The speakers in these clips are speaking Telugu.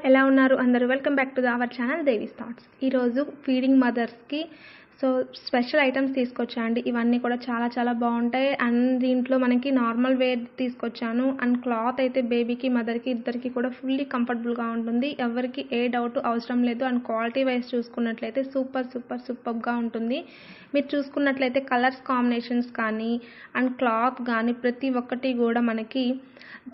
ఎలా ఉన్నారు అందరూ? Welcome back to our channel Devi's thoughts. ఈరోజు ఫీడింగ్ మదర్స్కి స్పెషల్ ఐటమ్స్ తీసుకొచ్చా అండి. ఇవన్నీ కూడా చాలా బాగుంటాయి. అండ్ దీంట్లో మనకి నార్మల్ వేర్ తీసుకొచ్చాను. అండ్ క్లాత్ అయితే బేబీకి మదర్కి ఇద్దరికి కూడా ఫుల్లీ కంఫర్టబుల్గా ఉంటుంది. ఎవరికి ఏ డౌట్ అవసరం లేదు. అండ్ క్వాలిటీ వైజ్ చూసుకున్నట్లయితే సూపర్గా ఉంటుంది. మీరు చూసుకున్నట్లయితే కలర్స్ కాంబినేషన్స్ కానీ అండ్ క్లాత్ కానీ ప్రతి ఒక్కటి కూడా మనకి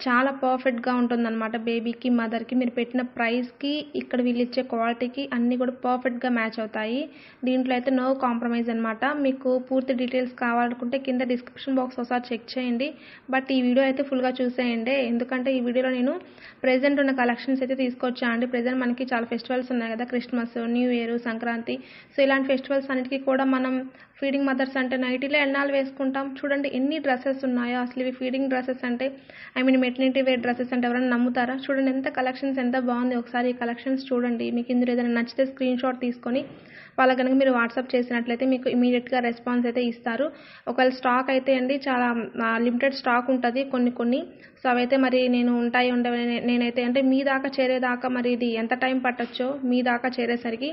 చాలా పర్ఫెక్ట్గా ఉంటుందన్నమాట. బేబీకి మదర్కి మీరు పెట్టిన ప్రైస్కి ఇక్కడ వీళ్ళు ఇచ్చే క్వాలిటీకి అన్నీ కూడా పర్ఫెక్ట్గా మ్యాచ్ అవుతాయి. దీంట్లో అయితే నో కాంప్రమైజ్ అనమాట. మీకు పూర్తి డీటెయిల్స్ కావాలనుకుంటే కింద డిస్క్రిప్షన్ బాక్స్ ఒకసారి చెక్ చేయండి. బట్ ఈ వీడియో అయితే ఫుల్గా చూసేయండి. ఎందుకంటే ఈ వీడియోలో నేను ప్రెజెంట్ ఉన్న కలెక్షన్స్ అయితే తీసుకొచ్చా అండి. ప్రెజెంట్ మనకి చాలా ఫెస్టివల్స్ ఉన్నాయి కదా, Christmas, new year, Sankranti. So ఇలాంటి ఫెస్టివల్స్ అన్నిటికీ కూడా మనం ఫీడింగ్ మదర్స్ అంటే నైటీలో ఎన్నాళ్ళు వేసుకుంటాం. చూడండి ఎన్ని డ్రెస్సెస్ ఉన్నాయో. అసలు ఇవి ఫీడింగ్ డ్రెస్సెస్ అంటే మెటర్నిటీ వేర్ డ్రెస్సెస్ అంటే ఎవరైనా నమ్ముతారా? చూడండి ఎంత కలెక్షన్స్, ఎంత బాగుంది. ఒకసారి ఈ కలెక్షన్స్ చూడండి. మీకు ఇందులో ఏదైనా నచ్చితే స్క్రీన్ షాట్ తీసుకొని వాళ్ళ కనుక మీరు వాట్సాప్ చేసినట్లయితే మీకు ఇమీడియట్గా రెస్పాన్స్ అయితే ఇస్తారు. ఒకవేళ స్టాక్ అయితే అండి చాలా లిమిటెడ్ స్టాక్ ఉంటుంది కొన్ని. సో అవైతే మరి నేను ఉండవు నేనైతే అంటే మీ దాకా చేరేదాకా మరి ఇది ఎంత టైం పట్టొచ్చో మీ దాకా చేరేసరికి.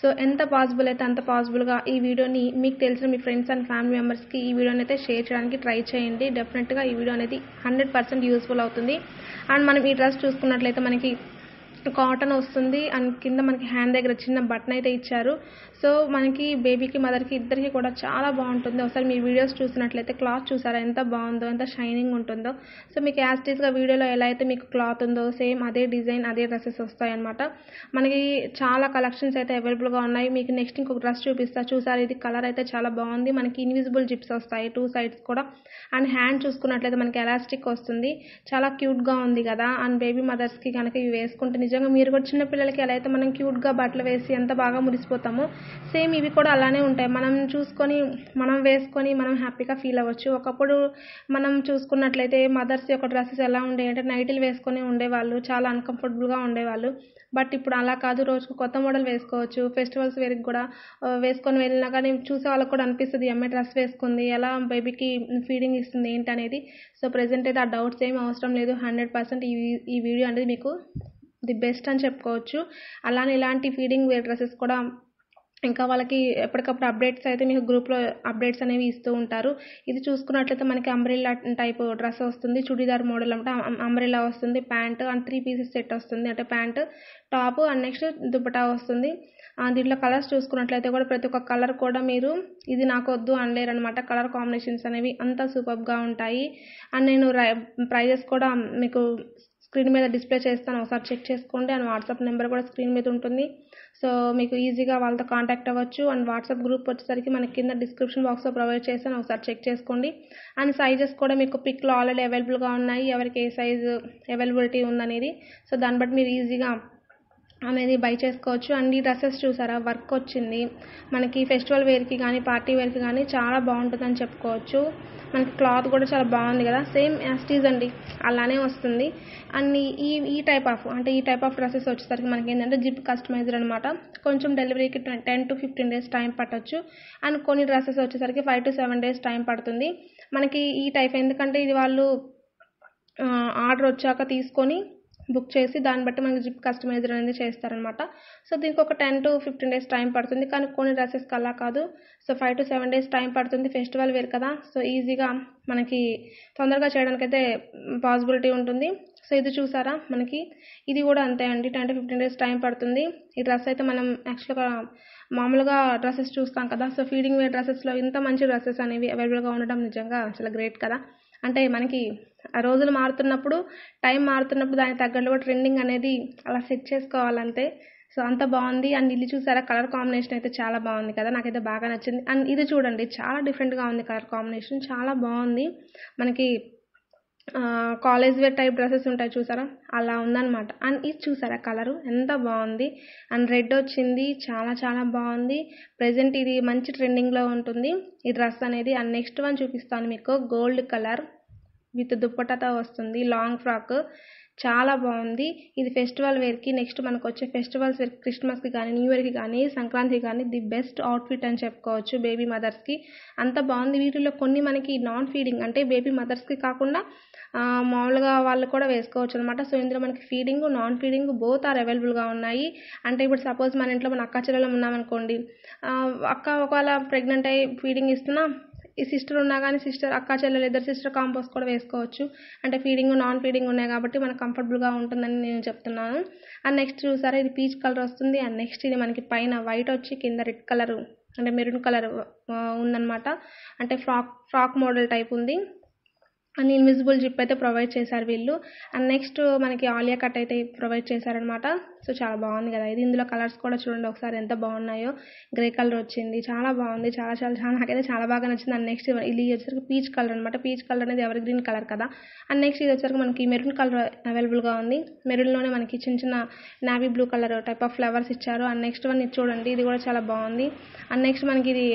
సో ఎంత పాసిబుల్ అయితే అంత పాసిబుల్గా ఈ వీడియోని మీకు తెలిసిన మీ ఫ్రెండ్స్ అండ్ ఫ్యామిలీ మెంబర్స్కి ఈ వీడియోని అయితే షేర్ చేయడానికి ట్రై చేయండి. డెఫినెట్గా ఈ వీడియో అనేది 100% యూస్ఫుల్ అవుతుంది. అండ్ మనం ఈ డ్రెస్ చూసుకున్నట్లయితే మనకి కాటన్ వస్తుంది. అండ్ కింద మనకి హ్యాండ్ దగ్గర చిన్న బటన్ అయితే ఇచ్చారు. సో మనకి బేబీకి మదర్కి ఇద్దరికి కూడా చాలా బాగుంటుంది. ఒకసారి మీ వీడియోస్ చూసినట్లయితే క్లాత్ చూసారా ఎంత బాగుందో, ఎంత షైనింగ్ ఉంటుందో. సో మీకు యాస్టీస్గా వీడియోలో ఎలా అయితే మీకు క్లాత్ ఉందో సేమ్ అదే డిజైన్ అదే డ్రెస్సెస్ వస్తాయి అనమాట. మనకి చాలా కలెక్షన్స్ అయితే అవైలబుల్గా ఉన్నాయి. మీకు నెక్స్ట్ ఇంకొక డ్రెస్ చూపిస్తా. చూసారు ఇది కలర్ అయితే చాలా బాగుంది. మనకి ఇన్విజిబుల్ జిప్స్ వస్తాయి 2 sides కూడా. అండ్ హ్యాండ్ చూసుకున్నట్లయితే మనకి ఎలాస్టిక్ వస్తుంది. చాలా క్యూట్గా ఉంది కదా. అండ్ బేబీ మదర్స్కి కనుక ఇవి వేసుకుంటే నిజంగా మీరు కూడా చిన్నపిల్లలకి ఎలా అయితే మనం క్యూట్గా బట్టలు వేసి ఎంత బాగా మురిసిపోతామో సేమ్ ఇవి కూడా అలానే ఉంటాయి. మనం చూసుకొని మనం వేసుకొని మనం హ్యాపీగా ఫీల్ అవ్వచ్చు. ఒకప్పుడు మనం చూసుకున్నట్లయితే మదర్స్ యొక్క డ్రెస్సెస్ ఎలా ఉండేవి అంటే నైటీలు వేసుకొని ఉండేవాళ్ళు, చాలా అన్కంఫర్టబుల్గా ఉండేవాళ్ళు. బట్ ఇప్పుడు అలా కాదు. రోజుకు కొత్త మోడల్ వేసుకోవచ్చు. ఫెస్టివల్స్ వేరికి కూడా వేసుకొని వెళ్ళినా కానీ చూసే వాళ్ళకి కూడా అనిపిస్తుంది అమ్మాయి డ్రెస్ వేసుకుంది, ఎలా బేబీకి ఫీడింగ్ ఇస్తుంది ఏంటి అనేది. సో ప్రెజెంట్ అయితే ఆ డౌట్స్ ఏమీ అవసరం లేదు. 100% ఈ వీడియో అనేది మీకు ది బెస్ట్ అని చెప్పుకోవచ్చు. అలానే ఇలాంటి ఫీడింగ్ వేర్ డ్రెస్సెస్ కూడా ఇంకా వాళ్ళకి ఎప్పటికప్పుడు అప్డేట్స్ అయితే మీకు గ్రూప్లో అప్డేట్స్ అనేవి ఇస్తూ ఉంటారు. ఇది చూసుకున్నట్లయితే మనకి అంబ్రెల్లా టైప్ డ్రెస్ వస్తుంది. చుడీదార్ మోడల్ అంటే అంబ్రెల్లా వస్తుంది. ప్యాంట్ అండ్ 3 pieces సెట్ వస్తుంది. అంటే pant, top and next dupatta వస్తుంది. దీంట్లో కలర్స్ చూసుకున్నట్లయితే కూడా ప్రతి ఒక్క కలర్ కూడా మీరు ఇది నాకు వద్దు అనలేరు అనమాట. కలర్ కాంబినేషన్స్ అనేవి అంతా సూపర్గా ఉంటాయి. అండ్ నేను ప్రైజెస్ కూడా మీకు స్క్రీన్ మీద డిస్ప్లే చేస్తాను, ఒకసారి చెక్ చేసుకోండి. అండ్ వాట్సాప్ నెంబర్ కూడా స్క్రీన్ మీద ఉంటుంది. సో మీకు ఈజీగా వాళ్ళతో కాంటాక్ట్ అవ్వచ్చు. అండ్ వాట్సాప్ గ్రూప్ వచ్చేసరికి మనకి కింద డిస్క్రిప్షన్ బాక్స్లో ప్రొవైడ్ చేస్తాను, ఒకసారి చెక్ చేసుకోండి. అండ్ సైజెస్ కూడా మీకు పిక్లో ఆల్రెడీ అవైలబుల్గా ఉన్నాయి, ఎవరికి ఏ సైజు అవైలబిలిటీ ఉందనేది. సో దాన్ని బట్టి మీరు ఈజీగా అనేది బై చేసుకోవచ్చు. అండ్ ఈ డ్రెస్సెస్ చూసారా వర్క్ వచ్చింది. మనకి ఫెస్టివల్ వేర్కి కానీ పార్టీ వేర్కి కానీ చాలా బాగుంటుందని చెప్పుకోవచ్చు. మనకి క్లాత్ కూడా చాలా బాగుంది కదా, సేమ్ యాస్టీజ్ అండి అలానే వస్తుంది. అండ్ ఈ టైప్ ఆఫ్ డ్రెస్సెస్ వచ్చేసరికి మనకి ఏంటంటే జిప్ కస్టమైజ్డ్ అనమాట. కొంచెం డెలివరీకి 10 to 15 days టైం పట్టొచ్చు. అండ్ కొన్ని డ్రెస్సెస్ వచ్చేసరికి 5 to 7 days టైం పడుతుంది మనకి ఈ టైప్. ఎందుకంటే ఇది వాళ్ళు ఆర్డర్ వచ్చాక తీసుకొని బుక్ చేసి దాన్ని బట్టి మనకి జిప్ కస్టమైజర్ అనేది చేస్తారనమాట. సో దీనికి ఒక 10 to 15 days టైం పడుతుంది. కానీ కొన్ని డ్రెస్సెస్కి అలా కాదు. సో 5 to 7 days టైం పడుతుంది. ఫెస్టివల్ వేర్ కదా, సో ఈజీగా మనకి తొందరగా చేయడానికైతే పాసిబిలిటీ ఉంటుంది. సో ఇది చూసారా మనకి ఇది కూడా అంతే అండి. 10 to 15 days టైం పడుతుంది. ఈ డ్రెస్ అయితే మనం యాక్చువల్గా మామూలుగా డ్రెస్సెస్ చూస్తాం కదా, సో ఫీడింగ్ వేర్ డ్రెస్సెస్లో ఇంత మంచి డ్రెస్సెస్ అనేవి అవైలబుల్గా ఉండడం నిజంగా చాలా గ్రేట్ కదా. అంటే మనకి రోజులు మారుతున్నప్పుడు టైం మారుతున్నప్పుడు దానికి తగ్గట్టు కూడా ట్రెండింగ్ అనేది అలా సెట్ చేసుకోవాలంతే. సో అంత బాగుంది. అండ్ ఇది చూసారా కలర్ కాంబినేషన్ అయితే చాలా బాగుంది కదా, నాకైతే బాగా నచ్చింది. అండ్ ఇది చూడండి చాలా డిఫరెంట్గా ఉంది కలర్ కాంబినేషన్, చాలా బాగుంది. మనకి కాలేజ్ వేర్ టైప్ డ్రెస్సెస్ ఉంటాయి చూసారా అలా ఉందన్నమాట. అండ్ ఇది చూసారా కలరు ఎంత బాగుంది. అండ్ రెడ్ వచ్చింది, చాలా బాగుంది. ప్రెజెంట్ ఇది మంచి ట్రెండింగ్లో ఉంటుంది ఈ డ్రెస్ అనేది. అండ్ నెక్స్ట్ వన్ చూపిస్తాను మీకు, గోల్డ్ కలర్ విత్ దుప్పటాతో వస్తుంది, లాంగ్ ఫ్రాక్, చాలా బాగుంది. ఇది ఫెస్టివల్ వేర్కి, నెక్స్ట్ మనకు వచ్చే ఫెస్టివల్స్ వేర్కి, క్రిస్మస్కి కానీ, న్యూ ఇయర్కి కానీ, సంక్రాంతికి కానీ ది బెస్ట్ అవుట్ఫిట్ అని చెప్పుకోవచ్చు బేబీ మదర్స్కి. అంత బాగుంది. వీటిలో కొన్ని మనకి నాన్ ఫీడింగ్ అంటే బేబీ మదర్స్కి కాకుండా మామూలుగా వాళ్ళు కూడా వేసుకోవచ్చు అనమాట. సో ఇందులో మనకి feeding, non feeding both are అవైలబుల్గా ఉన్నాయి. అంటే ఇప్పుడు సపోజ్ మన ఇంట్లో మన అక్క చెల్లెలం ఉన్నామనుకోండి, అక్క ఒకవేళ ప్రెగ్నెంట్ అయ్యి ఫీడింగ్ ఇస్తున్నా, ఈ సిస్టర్ ఉన్నా కానీ అక్క చెల్లెలు ఇద్దరు సిస్టర్ కాంపోస్ కూడా వేసుకోవచ్చు. అంటే ఫీడింగ్, నాన్ ఫీడింగ్ ఉన్నాయి కాబట్టి మనకు కంఫర్టబుల్గా ఉంటుందని నేను చెప్తున్నాను. అండ్ నెక్స్ట్ చూసారా, ఇది పీచ్ కలర్ వస్తుంది. అండ్ నెక్స్ట్ ఇది మనకి పైన వైట్ వచ్చి కింద రెడ్ కలర్ అంటే మెరూన్ కలర్ ఉందన్నమాట. అంటే ఫ్రాక్ మోడల్ టైప్ ఉంది. అండ్ ఇన్విజిబుల్ జిప్ అయితే ప్రొవైడ్ చేశారు వీళ్ళు. అండ్ నెక్స్ట్ మనకి ఆలియా కట్ అయితే ప్రొవైడ్ చేశారనమాట. సో చాలా బాగుంది కదా ఇది. ఇందులో కలర్స్ కూడా చూడండి ఒకసారి ఎంత బాగున్నాయో. గ్రే కలర్ వచ్చింది, చాలా బాగుంది. చాలా నాకైతే చాలా బాగా నచ్చింది. అండ్ నెక్స్ట్ ఇది వచ్చేసరికి పీచ్ కలర్ అనమాట. పీచ్ కలర్ అనేది ఎవర్ గ్రీన్ కలర్ కదా. అండ్ నెక్స్ట్ ఇది వచ్చేసరికి మనకి మెరూన్ కలర్ అవైలబుల్గా ఉంది. మెరూన్లోనే మనకి చిన్న navy blue colour type of flowers ఇచ్చారు. అండ్ నెక్స్ట్ వన్ ఇది చూడండి, ఇది కూడా చాలా బాగుంది. అండ్ నెక్స్ట్ మనకి ఇది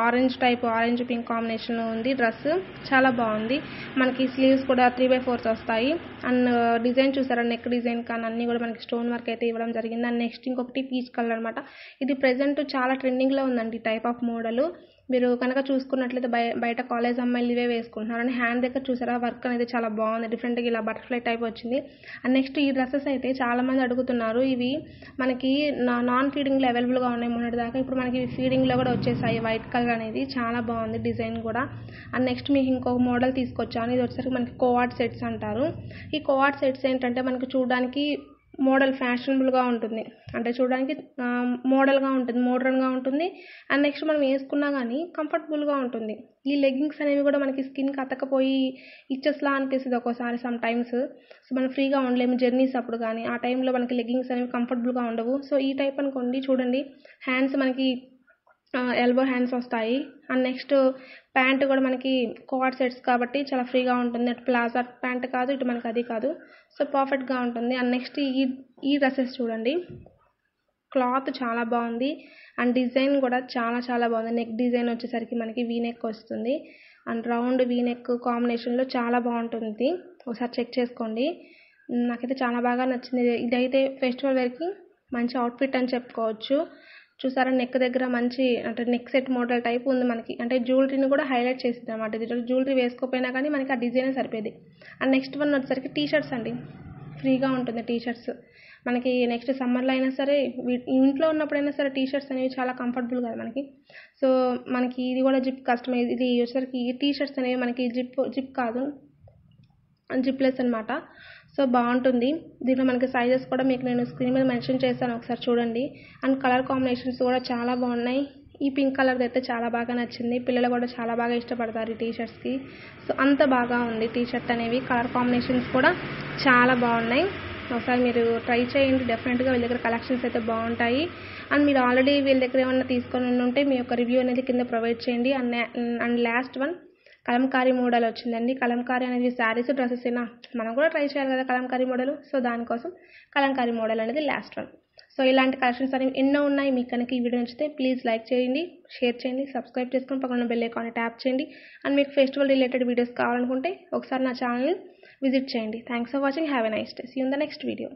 ఆరెంజ్ పింక్ కాంబినేషన్లో ఉంది డ్రెస్. చాలా బాగుంది. మనకి స్లీవ్స్ కూడా 3/4 వస్తాయి. అండ్ డిజైన్ చూసారా, నెక్ డిజైన్ కానీ అన్నీ కూడా మనకి స్టోన్ వర్క్ అయితే ఇవ్వడం జరిగింది. అండ్ నెక్స్ట్ ఇంకొకటి పీచ్ కలర్ అనమాట. ఇది ప్రెజెంట్ చాలా ట్రెండింగ్లో ఉందండి టైప్ ఆఫ్ మోడల్. మీరు కనుక చూసుకున్నట్లయితే బయట కాలేజ్ అమ్మాయిలు ఇవే వేసుకుంటున్నారు. అండ్ హ్యాండ్ దగ్గర చూసారా వర్క్ అనేది చాలా బాగుంది. డిఫరెంట్గా ఇలా బటర్ఫ్లై టైప్ వచ్చింది. అండ్ నెక్స్ట్ ఈ డ్రెస్సెస్ అయితే చాలామంది అడుగుతున్నారు. ఇవి మనకి నాన్ ఫీడింగ్లో అవైలబుల్గా ఉన్నాయి మొన్నటి దాకా. ఇప్పుడు మనకి ఫీడింగ్లో కూడా వచ్చేసాయి. వైట్ కలర్ అనేది చాలా బాగుంది డిజైన్ కూడా. అండ్ నెక్స్ట్ మీకు ఇంకొక మోడల్ తీసుకొచ్చాను. ఇది వచ్చేసరికి మనకి కోఆర్డ్ సెట్స్ అంటారు. ఈ కోఆర్డ్ సెట్స్ ఏంటంటే మనకి చూడడానికి మోడల్ ఫ్యాషనబుల్గా ఉంటుంది. అంటే చూడడానికి మోడల్గా ఉంటుంది, మోడ్రన్గా ఉంటుంది. అండ్ నెక్స్ట్ మనం వేసుకున్నా కానీ కంఫర్టబుల్గా ఉంటుంది. ఈ లెగ్గింగ్స్ అనేవి కూడా మనకి స్కిన్కి అతకపోయి ఇచ్చేస్లా అనిపిస్తుంది ఒక్కోసారి సమ్ టైమ్స్. సో మనం ఫ్రీగా ఉండలేము జర్నీస్ అప్పుడు కానీ, ఆ టైంలో మనకి లెగ్గింగ్స్ అనేవి కంఫర్టబుల్గా ఉండవు. సో ఈ టైప్ అనుకోండి, చూడండి హ్యాండ్స్ మనకి ఎల్బో హ్యాండ్స్ వస్తాయి. అండ్ నెక్స్ట్ ప్యాంట్ కూడా మనకి కోఆర్డ్ సెట్స్ కాబట్టి చాలా ఫ్రీగా ఉంటుంది. అటు ప్లాజా ప్యాంట్ కాదు, ఇటు మనకి అది కాదు. సో పర్ఫెక్ట్గా ఉంటుంది. అండ్ నెక్స్ట్ ఈ డ్రెస్సెస్ చూడండి, క్లాత్ చాలా బాగుంది. అండ్ డిజైన్ కూడా చాలా బాగుంది. నెక్ డిజైన్ వచ్చేసరికి మనకి వీ నెక్ వస్తుంది. అండ్ రౌండ్ వీ నెక్ కాంబినేషన్లో చాలా బాగుంటుంది. ఒకసారి చెక్ చేసుకోండి. నాకైతే చాలా బాగా నచ్చింది. ఇదైతే ఫెస్టివల్ వేర్కి మంచి అవుట్ఫిట్ అని చెప్పుకోవచ్చు. చూసారా నెక్ దగ్గర మంచి అంటే నెక్ సెట్ మోడల్ టైప్ ఉంది మనకి. అంటే జ్యువెలరీని కూడా హైలైట్ చేసింది అనమాట. ఇది జ్యువెలరీ వేసుకోపోయినా కానీ మనకి ఆ డిజైనే సరిపోయింది. అండ్ నెక్స్ట్ వన్ వచ్చేసరికి టీ షర్ట్స్ అండి. ఫ్రీగా ఉంటుంది టీ షర్ట్స్ మనకి. నెక్స్ట్ సమ్మర్లో అయినా సరే, ఇంట్లో ఉన్నప్పుడైనా సరే టీ షర్ట్స్ అనేవి చాలా కంఫర్టబుల్ కదా మనకి. సో మనకి ఇది కూడా జిప్ కస్టమైజ్. ఇది వచ్చేసరికి ఈ టీ షర్ట్స్ అనేవి మనకి జిప్ కాదు, జిప్లెస్ అనమాట. సో బాగుంటుంది. దీంట్లో మనకి సైజెస్ కూడా మీకు నేను స్క్రీన్ మీద మెన్షన్ చేస్తాను, ఒకసారి చూడండి. అండ్ కలర్ కాంబినేషన్స్ కూడా చాలా బాగున్నాయి. ఈ పింక్ కలర్ అయితే చాలా బాగా నచ్చింది. పిల్లలు కూడా చాలా బాగా ఇష్టపడతారు ఈ టీ షర్ట్స్కి. సో అంత బాగా ఉంది టీ షర్ట్ అనేవి. కలర్ కాంబినేషన్స్ కూడా చాలా బాగున్నాయి. ఒకసారి మీరు ట్రై చేయండి. డెఫినెట్గా వీళ్ళ దగ్గర కలెక్షన్స్ అయితే బాగుంటాయి. అండ్ మీరు ఆల్రెడీ వీళ్ళ దగ్గర ఏమన్నా తీసుకొని ఉంటే మీ యొక్క రివ్యూ అనేది కింద ప్రొవైడ్ చేయండి. And last one Kalamkari model వచ్చిందండి. కలంకారీ అనేది శారీస్ డ్రెస్సెస్ అయినా మనం కూడా ట్రై చేయాలి కదా కలంకారీ మోడల్. సో దానికోసం కలంకారీ మోడల్ అనేది లాస్ట్ వన్. సో ఇలాంటి కలెక్షన్స్ అనేవి ఎన్నో ఉన్నాయి. మీకు కనుక ఈ వీడియో నచ్చితే ప్లీజ్ లైక్ చేయండి, షేర్ చేయండి, సబ్స్క్రైబ్ చేసుకొని పక్కన బెల్ ఐకాన్ని ట్యాప్ చేయండి. అండ్ మీకు ఫెస్టివల్ రిలేటెడ్ వీడియోస్ కావాలనుకుంటే ఒకసారి నా ఛానల్ని విజిట్ చేయండి. Thanks for watching. Have a nice day. See you in the next video.